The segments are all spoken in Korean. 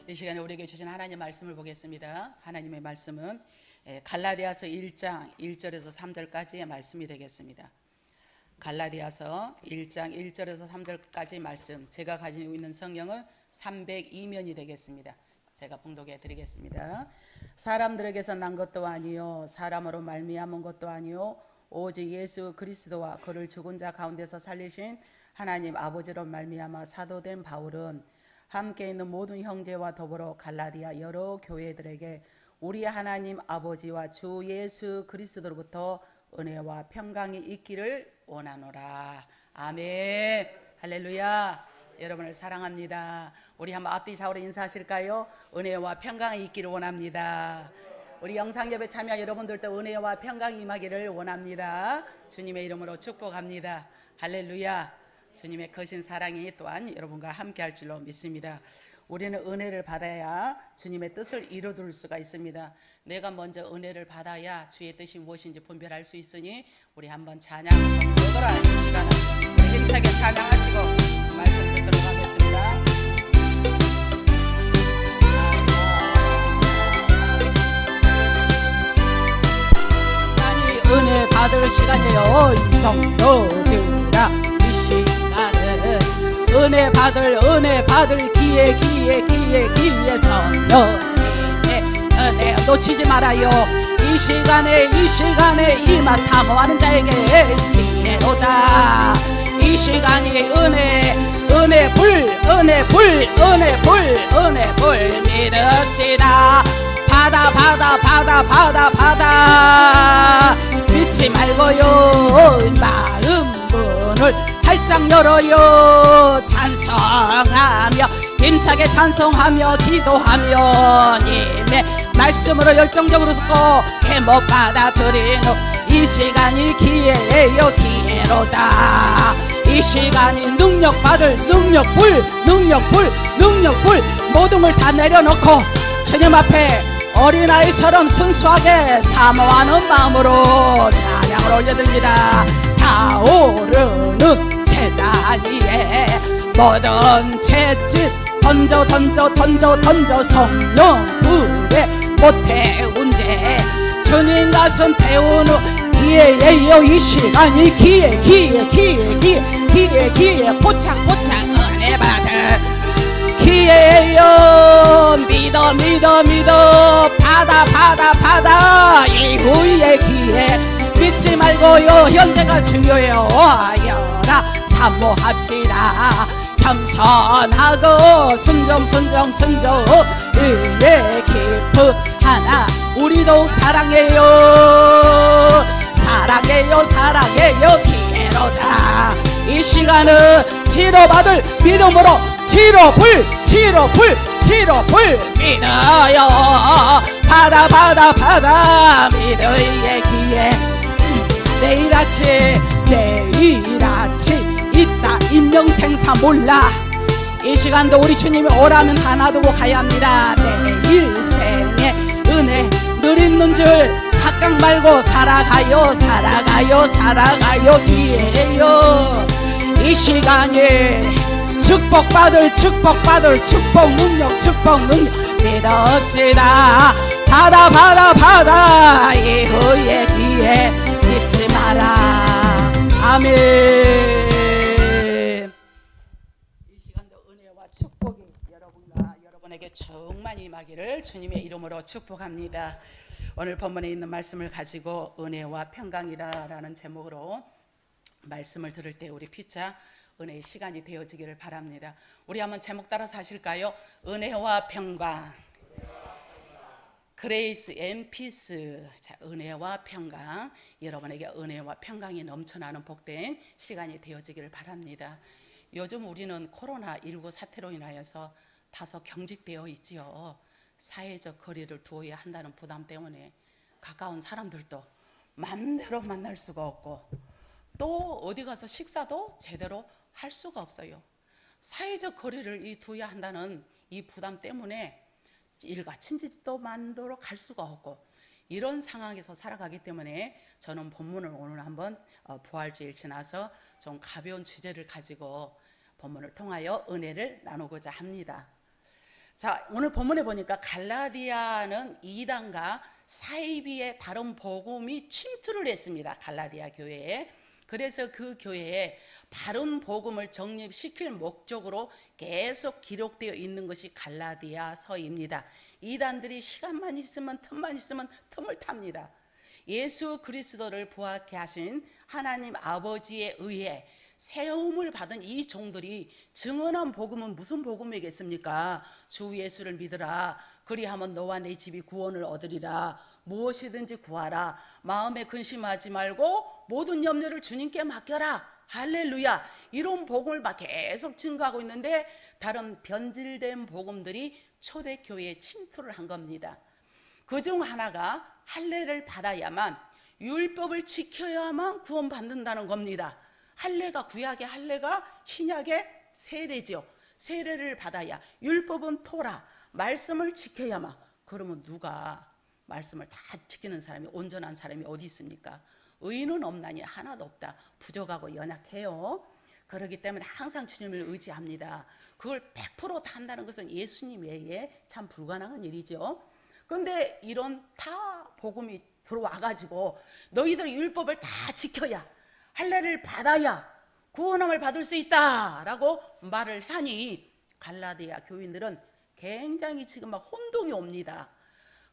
이 시간에 우리에게 주신 하나님 말씀을 보겠습니다. 하나님의 말씀은 갈라디아서 1장 1절에서 3절까지의 말씀이 되겠습니다. 갈라디아서 1장 1절에서 3절까지 말씀, 제가 가지고 있는 성경은 302면이 되겠습니다. 제가 봉독해 드리겠습니다. 사람들에게서 난 것도 아니요 사람으로 말미암은 것도 아니요 오직 예수 그리스도와 그를 죽은 자 가운데서 살리신 하나님 아버지로 말미암아 사도된 바울은 함께 있는 모든 형제와 더불어 갈라디아 여러 교회들에게 우리 하나님 아버지와 주 예수 그리스도로부터 은혜와 평강이 있기를 원하노라. 아멘. 할렐루야. 여러분을 사랑합니다. 우리 한번 앞뒤 좌우로 인사하실까요? 은혜와 평강이 있기를 원합니다. 우리 영상예배 참여 여러분들도 은혜와 평강이 임하기를 원합니다. 주님의 이름으로 축복합니다. 할렐루야. 주님의 거신 사랑이 또한 여러분과 함께 할 줄로 믿습니다. 우리는 은혜를 받아야 주님의 뜻을 이루어둘 수가 있습니다. 내가 먼저 은혜를 받아야 주의 뜻이 무엇인지 분별할 수 있으니 우리 한번 찬양 성도들아 이 시간은 우리 힘차게 찬양하시고 말씀 듣도록 하겠습니다. 아니 은혜 받을 시간이에요. 이 성도들아 은혜 받을 기회 성령님의 은혜 놓치지 말아요. 이 시간에 임하 사모하는 자에게 기회로다. 이 시간이 은혜 불 믿읍시다. 받아 믿지 말고요. 마음 문을 활짝 열어요. 찬송하며 힘차게 찬송하며 기도하며 님의 말씀으로 열정적으로 듣고 해못 받아들인 후 이 시간이 기회예요. 기회로다. 이 시간이 능력받을 능력불 모든 걸 다 내려놓고 주님 앞에 어린아이처럼 순수하게 사모하는 마음으로 찬양을 올려드립니다. 타오르는 재단 위에 모든 채찍 던져 성령 불에 못 태운 죄 주님 가슴 태운 후 기회예요. 이 시간이 기회 포착 은혜 받을 기회예요. 믿어 받아 이후의 기회 믿지 말고요. 현재가 중요해요. 하여라 사모합시다. 겸손하고 순종 은혜 깊은 하나 우리 더욱 사랑해요. 기회로다. 이 시간은 치료받을 믿음으로 치료불 믿어요. 받아 믿어의 기회. 내일 아침 있다 임명생사 몰라. 이 시간도 우리 주님이 오라면 하나 두고 가야 합니다. 내 일생의 은혜 늘 있는 줄 착각 말고 살아가요. 기회요. 이 시간에 축복받을 축복 능력 믿읍시다. 받아 이후의 기회 잊지 마라. 아멘. 이 시간도 은혜와 축복이 여러분과 여러분에게 충만히 임하기를 주님의 이름으로 축복합니다. 오늘 본문에 있는 말씀을 가지고 은혜와 평강이다 라는 제목으로 말씀을 들을 때 우리 피차 은혜의 시간이 되어지기를 바랍니다. 우리 한번 제목 따라서 하실까요? 은혜와 평강. 그레이스 앤 피스. 자, 은혜와 평강. 여러분에게 은혜와 평강이 넘쳐나는 복된 시간이 되어지기를 바랍니다. 요즘 우리는 코로나19 사태로 인하여서 다소 경직되어 있지요. 사회적 거리를 두어야 한다는 부담 때문에 가까운 사람들도 마음대로 만날 수가 없고 또 어디 가서 식사도 제대로 할 수가 없어요. 사회적 거리를 두어야 한다는 이 부담 때문에 일가 친지도 만나러 갈 수가 없고 이런 상황에서 살아가기 때문에 저는 본문을 오늘 한번 부활주일 지나서 좀 가벼운 주제를 가지고 본문을 통하여 은혜를 나누고자 합니다. 자, 오늘 본문에 보니까 갈라디아는 이단과 사이비의 다른 복음이 침투를 했습니다. 갈라디아 교회에. 그래서 그 교회에 바른 복음을 정립시킬 목적으로 계속 기록되어 있는 것이 갈라디아서입니다. 이단들이 시간만 있으면 틈만 있으면 틈을 탑니다. 예수 그리스도를 부활케 하신 하나님 아버지에 의해 세움을 받은 이 종들이 증언한 복음은 무슨 복음이겠습니까? 주 예수를 믿으라. 그리하면 너와 내 집이 구원을 얻으리라. 무엇이든지 구하라. 마음에 근심하지 말고 모든 염려를 주님께 맡겨라. 할렐루야. 이런 복음을 막 계속 증거하고 있는데 다른 변질된 복음들이 초대교회에 침투를 한 겁니다. 그중 하나가 할례를 받아야만, 율법을 지켜야만 구원받는다는 겁니다. 할례가, 구약의 할례가 신약의 세례죠. 세례를 받아야, 율법은 토라, 말씀을 지켜야만. 그러면 누가 말씀을 다 지키는 사람이, 온전한 사람이 어디 있습니까? 의인은 없나니 하나도 없다. 부족하고 연약해요. 그렇기 때문에 항상 주님을 의지합니다. 그걸 100% 다 한다는 것은 예수님 외에 참 불가능한 일이죠. 그런데 이런 다 복음이 들어와가지고 너희들 율법을 다 지켜야, 할례를 받아야 구원함을 받을 수 있다라고 말을 하니 갈라디아 교인들은 굉장히 지금 막 혼동이 옵니다.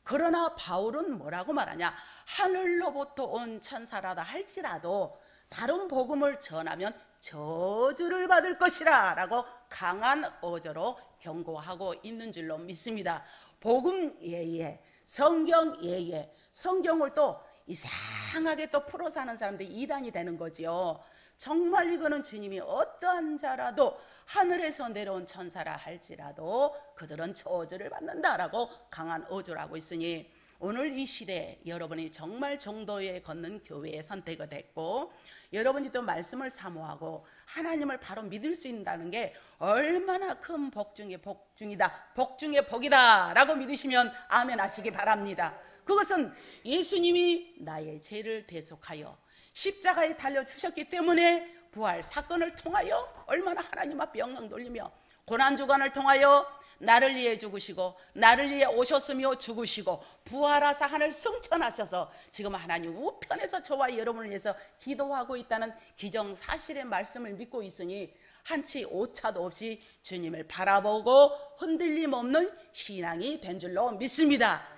그러나 바울은 뭐라고 말하냐? 하늘로부터 온 천사라다 할지라도 다른 복음을 전하면 저주를 받을 것이라 라고 강한 어조로 경고하고 있는 줄로 믿습니다. 복음 예예, 성경 예예, 성경을 또 이상하게 또 풀어 사는 사람들이 이단이 되는 거죠. 정말 이거는 주님이 어떠한 자라도 하늘에서 내려온 천사라 할지라도 그들은 저주를 받는다라고 강한 어조를 하고 있으니 오늘 이 시대에 여러분이 정말 정도에 걷는 교회에 선택이 됐고 여러분이 또 말씀을 사모하고 하나님을 바로 믿을 수 있다는 게 얼마나 큰 복 중에 복 중이다, 복 중에 복이다 라고 믿으시면 아멘 하시기 바랍니다. 그것은 예수님이 나의 죄를 대속하여 십자가에 달려주셨기 때문에 부활 사건을 통하여 얼마나 하나님 앞에 영광 돌리며 고난주간을 통하여 나를 위해 죽으시고 나를 위해 오셨으며 죽으시고 부활하사 하늘 승천하셔서 지금 하나님 우편에서 저와 여러분을 위해서 기도하고 있다는 기정사실의 말씀을 믿고 있으니 한치 오차도 없이 주님을 바라보고 흔들림 없는 신앙이 된 줄로 믿습니다.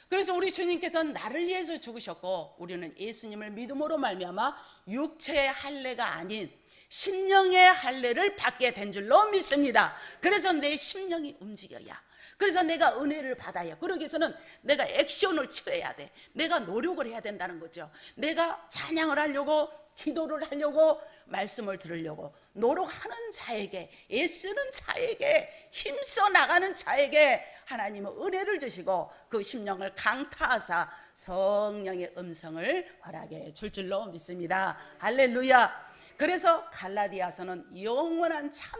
그래서 우리 주님께서는 나를 위해서 죽으셨고 우리는 예수님을 믿음으로 말미암아 육체의 할례가 아닌 심령의 할례를 받게 된 줄로 믿습니다. 그래서 내 심령이 움직여야, 그래서 내가 은혜를 받아야, 그러기 위해서는 내가 액션을 취해야 돼. 내가 노력을 해야 된다는 거죠. 내가 찬양을 하려고, 기도를 하려고, 말씀을 들으려고 노력하는 자에게, 애쓰는 자에게, 힘써 나가는 자에게 하나님은 은혜를 주시고 그 심령을 강타하사 성령의 음성을 허락해 줄 줄로 믿습니다. 할렐루야. 그래서 갈라디아서는 영원한 참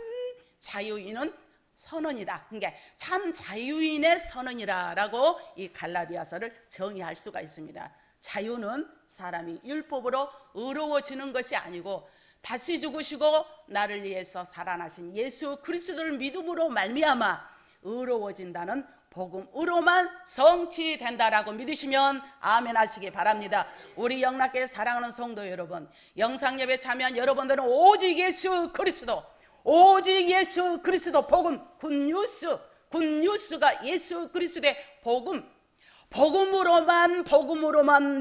자유인은 선언이다. 그러니까 참 자유인의 선언이라고 이 갈라디아서를 정의할 수가 있습니다. 자유는 사람이 율법으로 의로워지는 것이 아니고 다시 죽으시고 나를 위해서 살아나신 예수 그리스도를 믿음으로 말미암아 의로워진다는 복음으로만 성취된다라고 믿으시면 아멘 하시기 바랍니다. 우리 영락교회 사랑하는 성도 여러분, 영상예배 참여한 여러분들은 오직 예수 그리스도, 오직 예수 그리스도 복음, 굿뉴스가 예수 그리스도의 복음으로만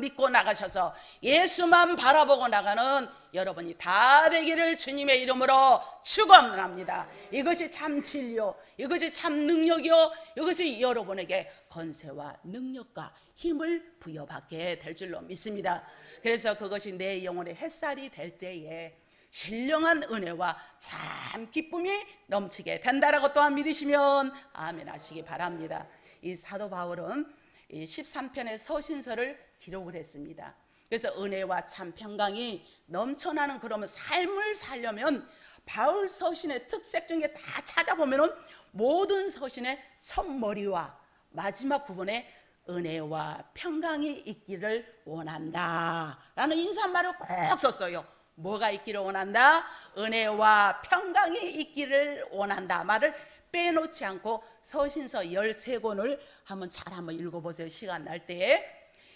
믿고 나가셔서 예수만 바라보고 나가는 여러분이 다 되기를 주님의 이름으로 축원합니다. 이것이 참 진리요, 이것이 참 능력이요, 이것이 여러분에게 건세와 능력과 힘을 부여받게 될 줄로 믿습니다. 그래서 그것이 내 영혼의 햇살이 될 때에 신령한 은혜와 참 기쁨이 넘치게 된다라고 또한 믿으시면 아멘 하시기 바랍니다. 이 사도 바울은 13편의 서신서를 기록을 했습니다. 그래서 은혜와 참 평강이 넘쳐나는 그러면 삶을 살려면 바울 서신의 특색 중에 다 찾아보면 모든 서신의 첫머리와 마지막 부분에 은혜와 평강이 있기를 원한다 라는 인사말을 꼭 썼어요. 뭐가 있기를 원한다? 은혜와 평강이 있기를 원한다 말을 빼놓지 않고 서신서 13권을 한번 읽어보세요. 시간 날 때에.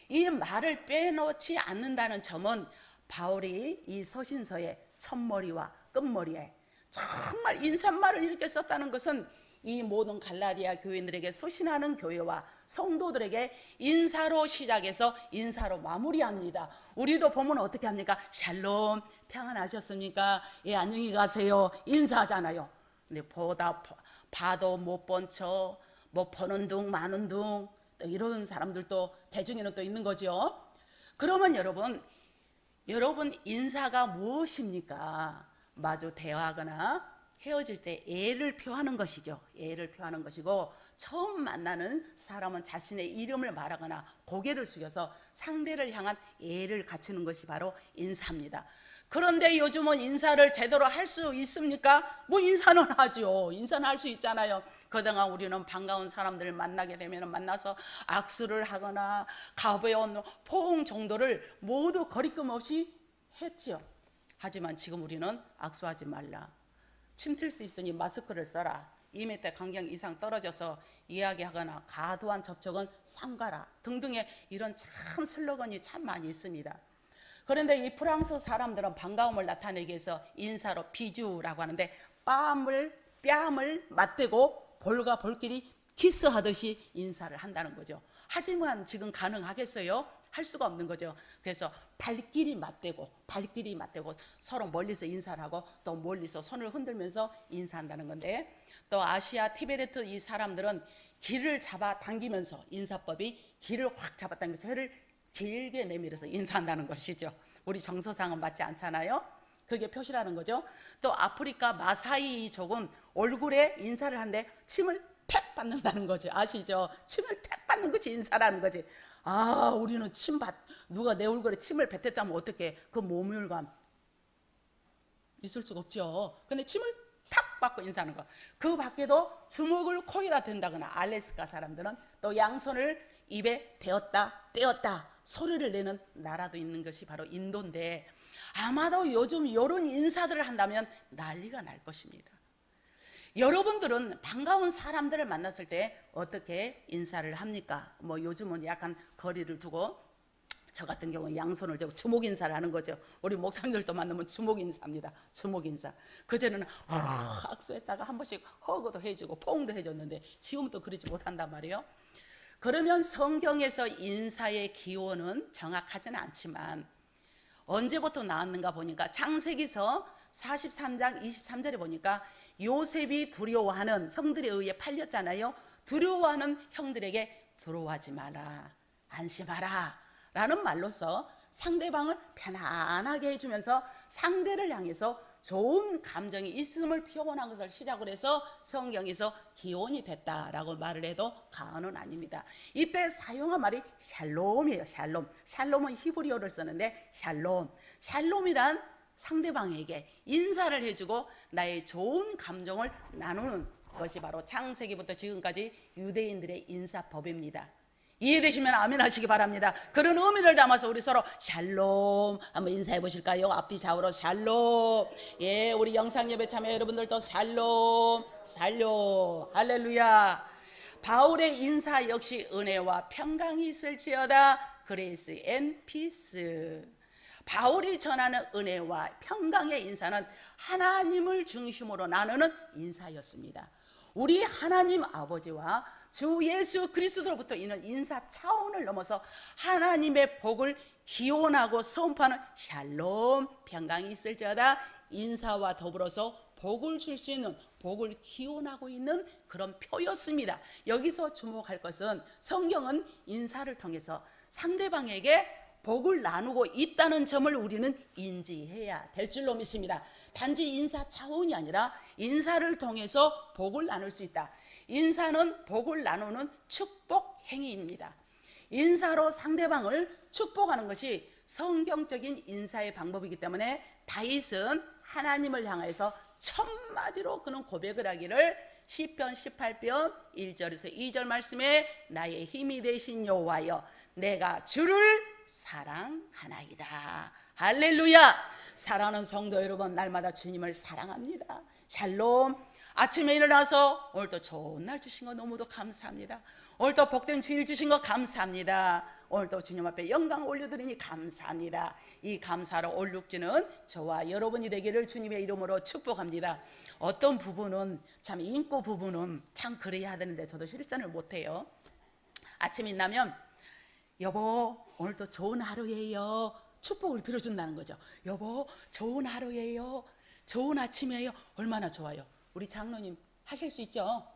이 말을 빼놓지 않는다는 점은 바울이 이 서신서의 첫머리와 끝머리에 정말 인사말을 이렇게 썼다는 것은 이 모든 갈라디아 교인들에게 서신하는 교회와 성도들에게 인사로 시작해서 인사로 마무리합니다. 우리도 보면 어떻게 합니까? 샬롬, 평안하셨습니까? 예, 안녕히 가세요. 인사하잖아요. 근데 봐도 못 본 척, 뭐 버는 둥 마는 둥 또 이런 사람들도 대중에는 또 있는 거죠. 그러면 여러분 인사가 무엇입니까? 마주 대화하거나 헤어질 때 예를 표하는 것이죠. 예를 표하는 것이고, 처음 만나는 사람은 자신의 이름을 말하거나 고개를 숙여서 상대를 향한 예를 갖추는 것이 바로 인사입니다. 그런데 요즘은 인사를 제대로 할 수 있습니까? 뭐 인사는 하죠. 인사는 할 수 있잖아요. 그동안 우리는 반가운 사람들을 만나게 되면 만나서 악수를 하거나 가벼운 포옹 정도를 모두 거리낌 없이 했죠. 하지만 지금 우리는 악수하지 말라, 침 튈 수 있으니 마스크를 써라, 2m 간격 이상 떨어져서 이야기하거나 과도한 접촉은 삼가라 등등의 이런 참 슬로건이 참 많이 있습니다. 그런데 이 프랑스 사람들은 반가움을 나타내기 위해서 인사로 비주라고 하는데, 뺨을 맞대고 볼과 볼끼리 키스하듯이 인사를 한다는 거죠. 하지만 지금 가능하겠어요? 할 수가 없는 거죠. 그래서 발끼리 맞대고 서로 멀리서 인사를 하고 또 멀리서 손을 흔들면서 인사한다는 건데, 또 아시아 티베트 이 사람들은 길을 잡아 당기면서, 인사법이 길을 확 잡아 당겨서 혀를 길게 내밀어서 인사한다는 것이죠. 우리 정서상은 맞지 않잖아요. 그게 표시라는 거죠. 또 아프리카 마사이족은 얼굴에 인사를 하는데 침을 택 받는다는 거죠. 아시죠? 침을 택 받는 것이 인사라는 거지. 아, 우리는 누가 내 얼굴에 침을 뱉었다면 어떻게, 그 모멸감 있을 수가 없죠. 근데 침을 탁 받고 인사하는 거. 그 밖에도 주먹을 코에다 댄다거나, 알래스카 사람들은 또 양손을 입에 대었다 떼었다 소리를 내는 나라도 있는 것이 바로 인도인데, 아마도 요즘 이런 인사들을 한다면 난리가 날 것입니다. 여러분들은 반가운 사람들을 만났을 때 어떻게 인사를 합니까? 뭐 요즘은 약간 거리를 두고, 저 같은 경우는 양손을 대고 주먹 인사를 하는 거죠. 우리 목사님들도 만나면 주먹 인사입니다. 주먹 인사. 그전에는 악수했다가 한 번씩 허그도 해주고 포옹도 해줬는데 지금은 또 그러지 못한단 말이에요. 그러면 성경에서 인사의 기원은 정확하지는 않지만 언제부터 나왔는가 보니까 창세기서 43장 23절에 보니까 요셉이 두려워하는 형들에 의해 팔렸잖아요. 두려워하는 형들에게 두려워하지 마라, 안심하라 라는 말로서 상대방을 편안하게 해주면서 상대를 향해서 좋은 감정이 있음을 표현한 것을 시작으로 해서 성경에서 기원이 됐다라고 말을 해도 과언은 아닙니다. 이때 사용한 말이 샬롬이에요. 샬롬은 히브리어를 쓰는데 샬롬이란 상대방에게 인사를 해주고 나의 좋은 감정을 나누는 것이 바로 창세기부터 지금까지 유대인들의 인사법입니다. 이해되시면 아멘 하시기 바랍니다. 그런 의미를 담아서 우리 서로 샬롬 한번 인사해 보실까요? 앞뒤 좌우로 샬롬. 예, 우리 영상예배 참여 여러분들도 샬롬 할렐루야. 바울의 인사 역시 은혜와 평강이 있을지어다, 그레이스 앤 피스. 바울이 전하는 은혜와 평강의 인사는 하나님을 중심으로 나누는 인사였습니다. 우리 하나님 아버지와 주 예수 그리스도로부터 이는 인사 차원을 넘어서 하나님의 복을 기원하고 선포하는 샬롬, 평강이 있을지어다 인사와 더불어서 복을 줄 수 있는, 복을 기원하고 있는 그런 표였습니다. 여기서 주목할 것은 성경은 인사를 통해서 상대방에게 복을 나누고 있다는 점을 우리는 인지해야 될 줄로 믿습니다. 단지 인사 차원이 아니라 인사를 통해서 복을 나눌 수 있다. 인사는 복을 나누는 축복 행위입니다. 인사로 상대방을 축복하는 것이 성경적인 인사의 방법이기 때문에 다윗은 하나님을 향해서 첫마디로 그는 고백을 하기를 시편 18편 1절에서 2절 말씀에 나의 힘이 되신 여호와여 내가 주를 사랑하나이다. 할렐루야. 사랑하는 성도 여러분, 날마다 주님을 사랑합니다. 샬롬. 아침에 일어나서 오늘도 좋은 날 주신 거 너무도 감사합니다. 오늘도 복된 주일 주신 거 감사합니다. 오늘도 주님 앞에 영광 올려드리니 감사합니다. 이 감사로 올육지는 저와 여러분이 되기를 주님의 이름으로 축복합니다. 어떤 부분은 참 인고 부분은 참 그래야 되는데 저도 실천을 못해요. 아침이 나면 여보 오늘도 좋은 하루예요. 축복을 빌어준다는 거죠. 여보 좋은 하루예요. 좋은 아침이에요. 얼마나 좋아요. 우리 장로님 하실 수 있죠?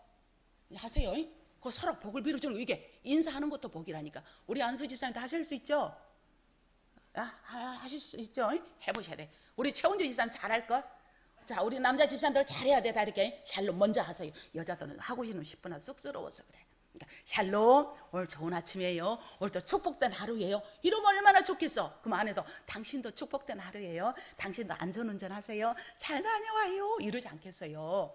하세요. 그 서로 복을 빌어주는 거 이게 인사하는 것도 복이라니까. 우리 안수 집사님도 하실 수 있죠? 하실 수 있죠? 해보셔야 돼. 우리 최원주 집사님 잘할걸? 자 우리 남자 집사님들 잘해야 돼. 다 이렇게 샬롬 먼저 하세요. 여자들은 하고 싶으나 쑥스러워서 그래. 그러니까 샬롬 오늘 좋은 아침이에요. 오늘도 축복된 하루예요. 이러면 얼마나 좋겠어. 그럼 안에도 당신도 축복된 하루예요. 당신도 안전운전 하세요. 잘 다녀와요. 이러지 않겠어요.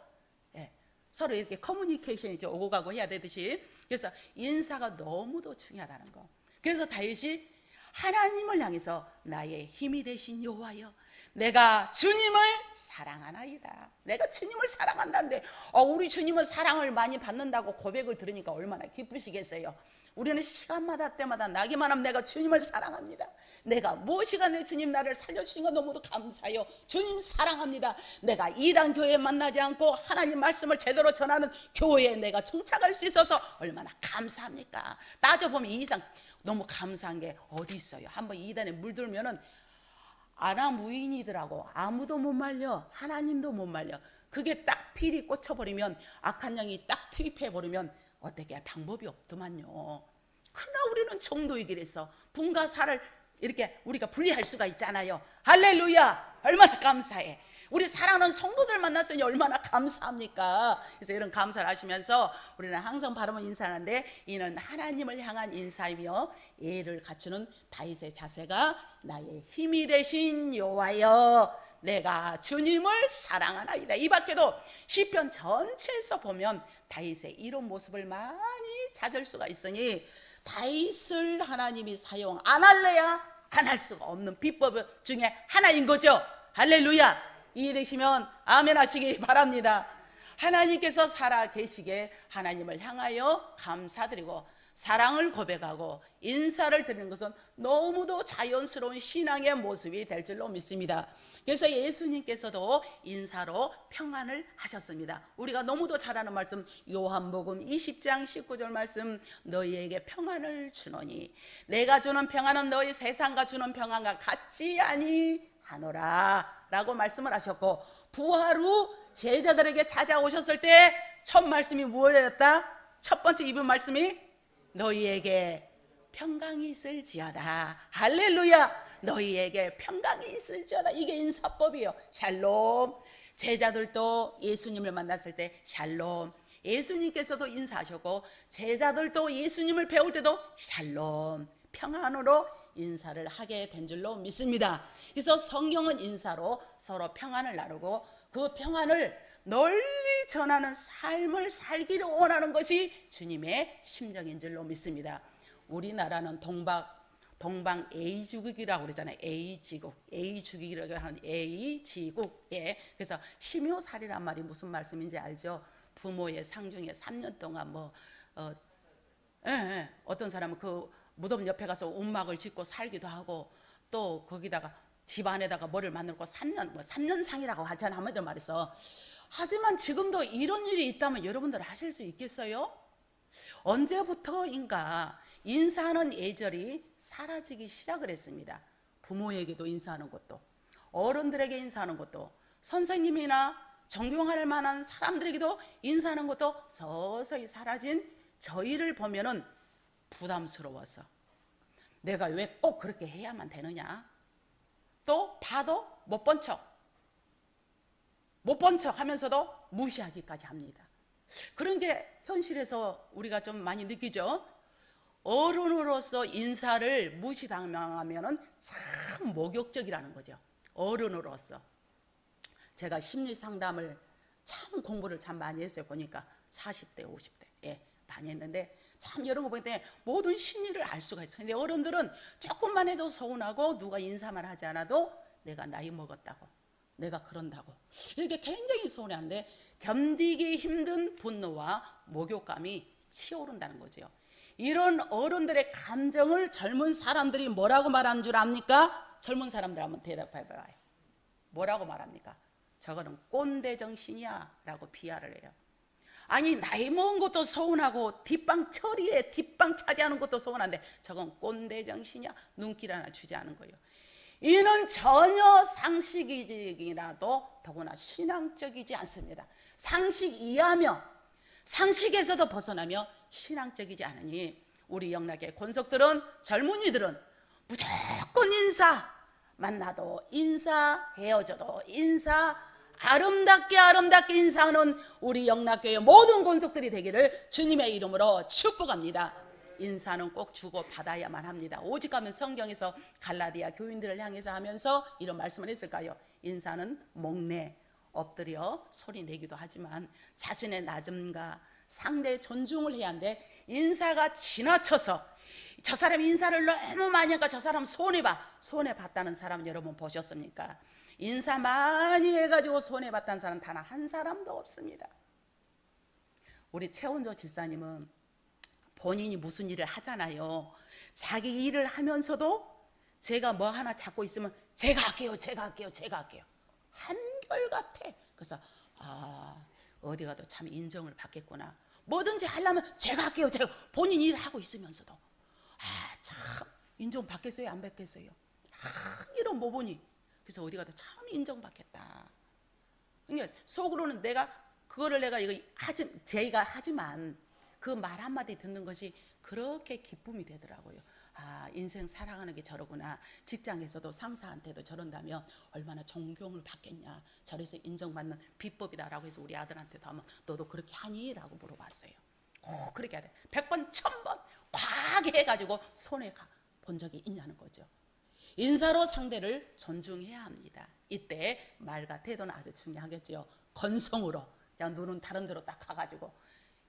예. 서로 이렇게 커뮤니케이션이 좀 오고 가고 해야 되듯이. 그래서 인사가 너무도 중요하다는 거. 그래서 다윗이 하나님을 향해서 나의 힘이 되신 여호와여 내가 주님을 사랑하나이다. 내가 주님을 사랑한다는데 우리 주님은 사랑을 많이 받는다고 고백을 들으니까 얼마나 기쁘시겠어요. 우리는 시간마다 때마다 나기만 하면 내가 주님을 사랑합니다. 내가 무엇이가 내 주님 나를 살려주신 거 너무도 감사해요. 주님 사랑합니다. 내가 이단 교회에 만나지 않고 하나님 말씀을 제대로 전하는 교회에 내가 정착할 수 있어서 얼마나 감사합니까. 따져보면 이 이상 너무 감사한 게 어디 있어요. 한번 이단에 물들면은 아나무인이더라고. 아무도 못 말려. 하나님도 못 말려. 그게 딱 필이 꽂혀버리면 악한 영이 딱 투입해버리면 어떻게 할 방법이 없더만요. 그러나 우리는 정도이기래서 분과 사를 이렇게 우리가 분리할 수가 있잖아요. 할렐루야. 얼마나 감사해. 우리 사랑하는 성도들 만났으니 얼마나 감사합니까. 그래서 이런 감사를 하시면서 우리는 항상 바르면 인사하는데 이는 하나님을 향한 인사이며 예를 갖추는 다윗의 자세가 나의 힘이 되신 여호와여 내가 주님을 사랑하나이다. 이 밖에도 시편 전체에서 보면 다윗의 이런 모습을 많이 찾을 수가 있으니 다윗을 하나님이 사용 안 할래야 안 할 수가 없는 비법 중에 하나인 거죠. 할렐루야. 이해되시면 아멘 하시기 바랍니다. 하나님께서 살아 계시게 하나님을 향하여 감사드리고 사랑을 고백하고 인사를 드리는 것은 너무도 자연스러운 신앙의 모습이 될 줄로 믿습니다. 그래서 예수님께서도 인사로 평안을 하셨습니다. 우리가 너무도 잘 아는 말씀 요한복음 20장 19절 말씀 너희에게 평안을 주노니 내가 주는 평안은 너희 세상과 주는 평안과 같지 아니하노라 라고 말씀을 하셨고 부활 후 제자들에게 찾아오셨을 때 첫 말씀이 무엇이었다? 첫 번째 입은 말씀이 너희에게 평강이 있을지어다. 할렐루야. 너희에게 평강이 있을지어다. 이게 인사법이에요. 샬롬. 제자들도 예수님을 만났을 때 샬롬. 예수님께서도 인사하셨고 제자들도 예수님을 배울 때도 샬롬. 평안으로 인사를 하게 된 줄로 믿습니다. 그래서 성경은 인사로 서로 평안을 나누고 그 평안을 널리 전하는 삶을 살기를 원하는 것이 주님의 심정인 줄로 믿습니다. 우리나라는 동방 A지국이라고 그러잖아요. A지국이라고 하는 A지국. 예. 그래서 심효살이란 말이 무슨 말씀인지 알죠? 부모의 상중에 3년 동안 어떤 사람은 그 무덤 옆에 가서 움막을 짓고 살기도 하고 또 거기다가 집 안에다가 뭐를 만들고 3년상이라고 하잖아요. 한마디로 말해서. 하지만 지금도 이런 일이 있다면 여러분들 하실 수 있겠어요? 언제부터인가 인사하는 예절이 사라지기 시작을 했습니다. 부모에게도 인사하는 것도 어른들에게 인사하는 것도 선생님이나 존경할 만한 사람들에게도 인사하는 것도 서서히 사라진 저희를 보면은 부담스러워서 내가 왜 꼭 그렇게 해야만 되느냐, 또 봐도 못 본 척 하면서도 무시하기까지 합니다. 그런 게 현실에서 우리가 좀 많이 느끼죠. 어른으로서 인사를 무시당하면 참 모욕적이라는 거죠. 어른으로서. 제가 심리상담을 참 공부를 참 많이 했어요. 보니까 40대 50대 많이 했는데 참 이런 거 보니까 모든 심리를 알 수가 있어요. 근데 어른들은 조금만 해도 서운하고 누가 인사만 하지 않아도 내가 나이 먹었다고 내가 그런다고 이렇게 굉장히 서운해하는데 견디기 힘든 분노와 목욕감이 치오른다는 거죠. 이런 어른들의 감정을 젊은 사람들이 뭐라고 말하는 줄 압니까? 젊은 사람들 한번 대답해봐요. 뭐라고 말합니까? 저거는 꼰대 정신이야 라고 비하를 해요. 아니 나이 먹은 것도 서운하고 뒷방 처리에 뒷방 차지하는 것도 서운한데 저건 꼰대 정신이야. 눈길 하나 주지 않은 거예요. 이는 전혀 상식이라도 더구나 신앙적이지 않습니다. 상식 이하며 상식에서도 벗어나며 신앙적이지 않으니 우리 영락의 권석들은 젊은이들은 무조건 인사, 만나도 인사, 헤어져도 인사, 아름답게 인사하는 우리 영락교회 모든 권속들이 되기를 주님의 이름으로 축복합니다. 인사는 꼭 주고 받아야만 합니다. 오직 하면 성경에서 갈라디아 교인들을 향해서 하면서 이런 말씀을 했을까요? 인사는 목내 엎드려 소리 내기도 하지만 자신의 낮음과 상대의 존중을 해야 하는데 인사가 지나쳐서 저 사람 인사를 너무 많이 하니까 저 사람 손해봤다는 사람 여러분 보셨습니까? 인사 많이 해가지고 손해봤다는 사람 단 한 사람도 없습니다. 우리 최원조 집사님은 본인이 무슨 일을 하잖아요. 자기 일을 하면서도 제가 뭐 하나 잡고 있으면 제가 할게요. 한결같아. 그래서 어디 가도 참 인정을 받겠구나. 뭐든지 하려면 제가 할게요. 본인 일을 하고 있으면서도 참 인정 받겠어요? 안 받겠어요? 이런 모보니 그래서 어디 가도 참 인정받겠다. 그러니까 속으로는 내가 제가 하지만 그 말 한마디 듣는 것이 그렇게 기쁨이 되더라고요. 인생 살아가는 게 저러구나. 직장에서도 상사한테도 저런다면 얼마나 존경을 받겠냐. 저래서 인정받는 비법이다라고 해서 우리 아들한테도 한번 너도 그렇게 하니? 라고 물어봤어요. 꼭 그렇게 해야 돼. 100번 1000번 과하게 해가지고 손해 본 적이 있냐는 거죠. 인사로 상대를 존중해야 합니다. 이때 말과 태도는 아주 중요하겠죠. 건성으로 그냥 눈은 다른 데로 딱 가가지고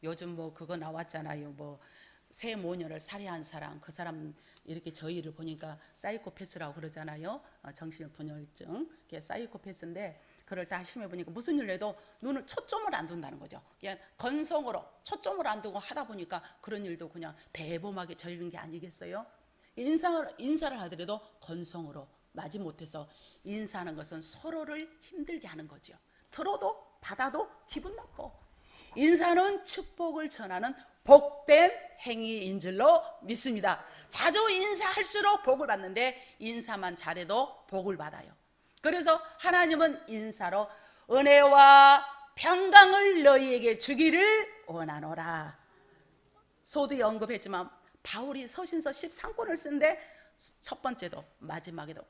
요즘 뭐 그거 나왔잖아요. 뭐 새 모녀를 살해한 사람, 그 사람 이렇게 저희를 보니까 사이코패스라고 그러잖아요. 정신분열증, 그게 사이코패스인데 그걸 다 심해 보니까 무슨 일을 해도 눈을 초점을 안 둔다는 거죠. 그냥 건성으로 초점을 안 두고 하다 보니까 그런 일도 그냥 대범하게 저지른 게 아니겠어요? 인사를 하더라도 건성으로 마지못해서 인사하는 것은 서로를 힘들게 하는 거죠. 들어도 받아도 기분 나빠. 인사는 축복을 전하는 복된 행위인 줄로 믿습니다. 자주 인사할수록 복을 받는데 인사만 잘해도 복을 받아요. 그래서 하나님은 인사로 은혜와 평강을 너희에게 주기를 원하노라. 소두에 언급했지만 바울이 서신서 13권을 쓴데 첫 번째도 마지막에도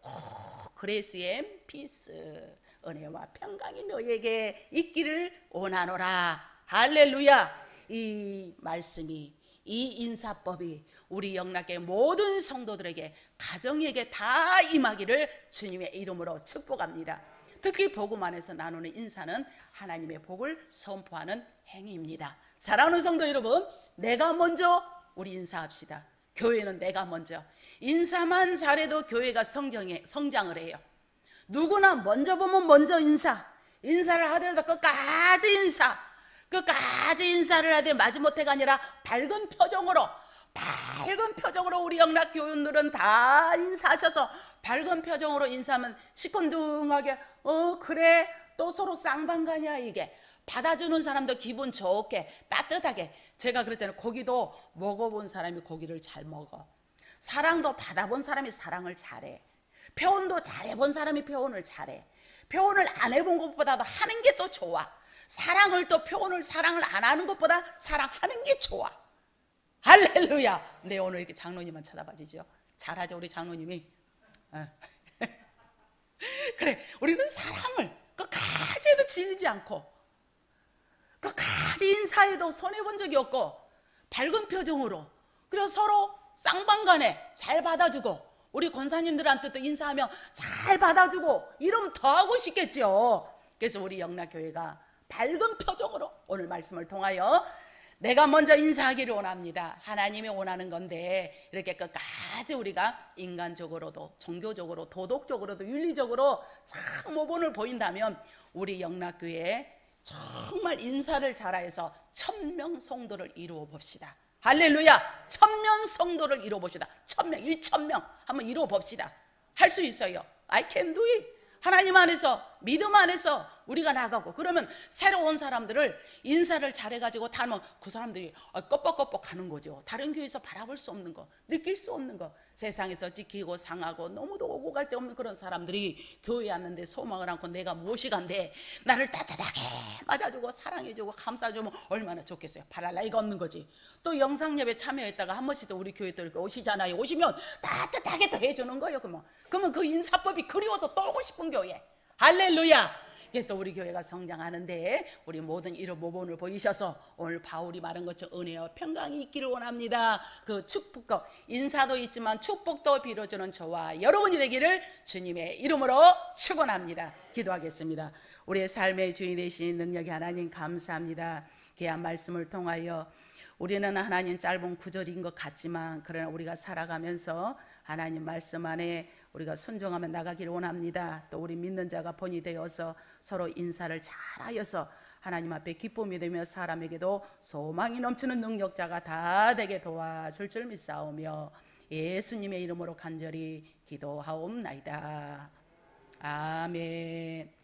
그레이스 앤 피스, 은혜와 평강이 너희에게 있기를 원하노라. 할렐루야. 이 말씀이, 이 인사법이 우리 영락의 모든 성도들에게, 가정에게 다 임하기를 주님의 이름으로 축복합니다. 특히 복음 안에서 나누는 인사는 하나님의 복을 선포하는 행위입니다. 사랑하는 성도 여러분, 내가 먼저 우리 인사합시다. 교회는 내가 먼저. 인사만 잘해도 교회가 성장을 해요. 누구나 먼저 보면 먼저 인사를 하더라도 끝까지 인사를 하되 마지못해가 아니라 밝은 표정으로 우리 영락 교인들은 다 인사하셔서 밝은 표정으로 인사하면 시큰둥하게 그래 또 서로 쌍방가냐. 이게 받아주는 사람도 기분 좋게 따뜻하게. 제가 그랬잖아요. 고기도 먹어본 사람이 고기를 잘 먹어. 사랑도 받아본 사람이 사랑을 잘해. 표현도 잘해본 사람이 표현을 잘해. 표현을 안 해본 것보다도 하는 게 또 좋아. 사랑을 안 하는 것보다 사랑하는 게 좋아. 할렐루야. 네, 오늘 이렇게 장로님만 쳐다봐지죠. 잘하죠 우리 장로님이. 그래, 우리는 사랑을 끝까지 해도 질리지 않고 끝까지 인사해도 손해본 적이 없고 밝은 표정으로, 그리고 서로 쌍방간에 잘 받아주고, 우리 권사님들한테도 인사하며 잘 받아주고 이러면 더 하고 싶겠죠. 그래서 우리 영락교회가 밝은 표정으로 오늘 말씀을 통하여 내가 먼저 인사하기를 원합니다. 하나님이 원하는 건데 이렇게 끝까지 우리가 인간적으로도 종교적으로 도덕적으로도 윤리적으로 참 모범을 보인다면 우리 영락교회에 정말 인사를 잘해서 1000명 성도를 이루어 봅시다. 할렐루야. 1000명 성도를 이루어 봅시다. 1000명 1000명 한번 이루어 봅시다. 할 수 있어요. I can do it. 하나님 안에서 믿음 안에서 우리가 나가고, 그러면 새로 온 사람들을 인사를 잘해가지고 닮으면 그 사람들이 껍벅껍벅 하는 거죠. 다른 교회에서 바라볼 수 없는 거, 느낄 수 없는 거, 세상에서 지키고 상하고 너무도 오고 갈 데 없는 그런 사람들이 교회에 왔는데 소망을 안고 내가 무엇이 간데 나를 따뜻하게 맞아주고 사랑해주고 감싸주면 얼마나 좋겠어요. 바랄 나이가 없는 거지. 또 영상예배 참여했다가 한 번씩 또 우리 교회 또 이렇게 오시잖아요. 오시면 따뜻하게 또 해주는 거예요. 그러면 그 인사법이 그리워서 또 오고 싶은 교회. 할렐루야. 그래서 우리 교회가 성장하는데 우리 모든 이런 모범을 보이셔서 오늘 바울이 말한 것처럼 은혜와 평강이 있기를 원합니다. 그 축복도, 인사도 있지만 축복도 빌어주는 저와 여러분이 되기를 주님의 이름으로 축원합니다. 기도하겠습니다. 우리의 삶의 주인 되신 능력의 하나님 감사합니다. 귀한 말씀을 통하여 우리는 하나님 짧은 구절인 것 같지만 그러나 우리가 살아가면서 하나님 말씀 안에 우리가 순종하며 나가기를 원합니다. 또 우리 믿는 자가 본이 되어서 서로 인사를 잘하여서 하나님 앞에 기쁨이 되며 사람에게도 소망이 넘치는 능력자가 다 되게 도와줄 줄 믿사오며 예수님의 이름으로 간절히 기도하옵나이다. 아멘.